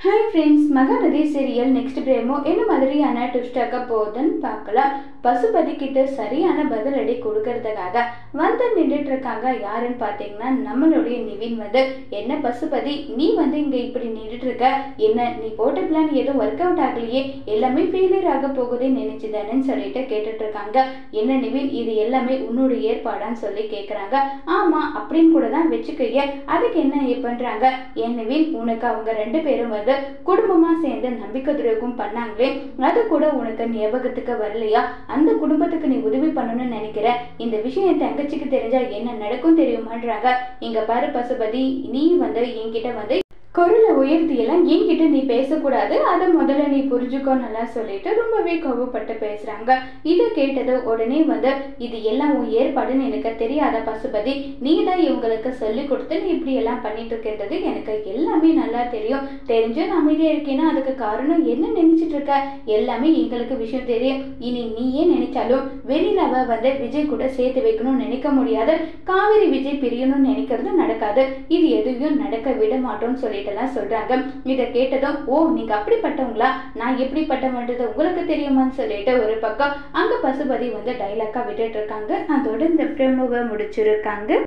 Hi friends, Mahanadi serial next பிரேமோ என்ன மாதிரியான ட்விஸ்டாக்க போகுதுன்னு பார்க்கலாம். பசுபதி கிட்ட சரியான பதிலடி கொடுக்கறதுக்காக வந்து நின்றுட்டு இருக்காங்க. யாருன்னு பார்த்தீங்கன்னா நம்மளுடைய நிவின் என்ன பசுபதி, நீ இங்க இப்படி நின்றுட்டு இருக்க, என்ன நீ போட்ட பிளான் எதுவும் ஒர்க் அவுட் ஆகலையே, எல்லாமே ஃபெயிலியர் ஆக போகுதுன்னு நினைச்சுதானேன்னு சொல்லிட்டு கேட்டுட்டு இருக்காங்க. என்ன நிவின், இது எல்லாமே உன்னுடைய ஏற்பாடான்னு சொல்லி கேட்குறாங்க. ஆமா அப்படின்னு கூட தான் வச்சுக்கைய, அதுக்கு என்ன பண்றாங்க? ஏன் நிவின், உனக்கு அவங்க ரெண்டு பேரும் குடும்பமா சேர்ந்து நம்பிக்கை துரோகம் பண்ணாங்களே, அது கூட உனக்கு ஞாபகத்துக்கு வரலையா? அந்த குடும்பத்துக்கு நீ உதவி பண்ணணும்னு நினைக்கிற, இந்த விஷயம் தங்கச்சிக்கு தெரிஞ்சா என்ன நடக்கும் தெரியுமான்றாங்க. இங்க பாரு பசுபதி, நீ என்கிட்ட குரலை உயர்த்தி எல்லாம் என்கிட்ட நீ பேசக்கூடாது, அதை முதல்ல நீ புரிஞ்சுக்கோன்னு சொல்லிட்டு ரொம்பவே கோபப்பட்டு பேசுறாங்க. இதை கேட்டது உடனே இது எல்லாம் உன் ஏற்பாடுன்னு எனக்கு தெரியாத பசுபதி, நீ தான் இவங்களுக்கு சொல்லி கொடுத்து நீ இப்படி எல்லாம் பண்ணிட்டு இருக்கின்றது எனக்கு எல்லாமே நல்லா தெரியும். தெரிஞ்சு நான் அமைதியா இருக்கேன்னா அதுக்கு காரணம் என்ன நினைச்சிட்டு இருக்க? எல்லாமே எங்களுக்கு விஷயம் தெரியும். இனி நீயே நினைச்சாலும் வெண்ணிலாவை விஜய் கூட சேர்த்து வைக்கணும்னு நினைக்க முடியாது. காவேரி விஜய் பிரியணும்னு நினைக்கிறது நடக்காது. இது எதுவும் நடக்க விட மாட்டோம்னு சொல்லிட்டு சொல்றாங்க. இதை கேட்டதும், ஓ நீங்க அப்படிப்பட்டவங்களா, நான் எப்படிப்பட்டவன்றது உங்களுக்கு தெரியுமான்னு சொல்லிட்டு ஒரு பக்கம் அங்க பசுபதி டைலாக்கா விட்டுட்டு இருக்காங்க. அதோட இந்த பிரமோவை முடிச்சிருக்காங்க.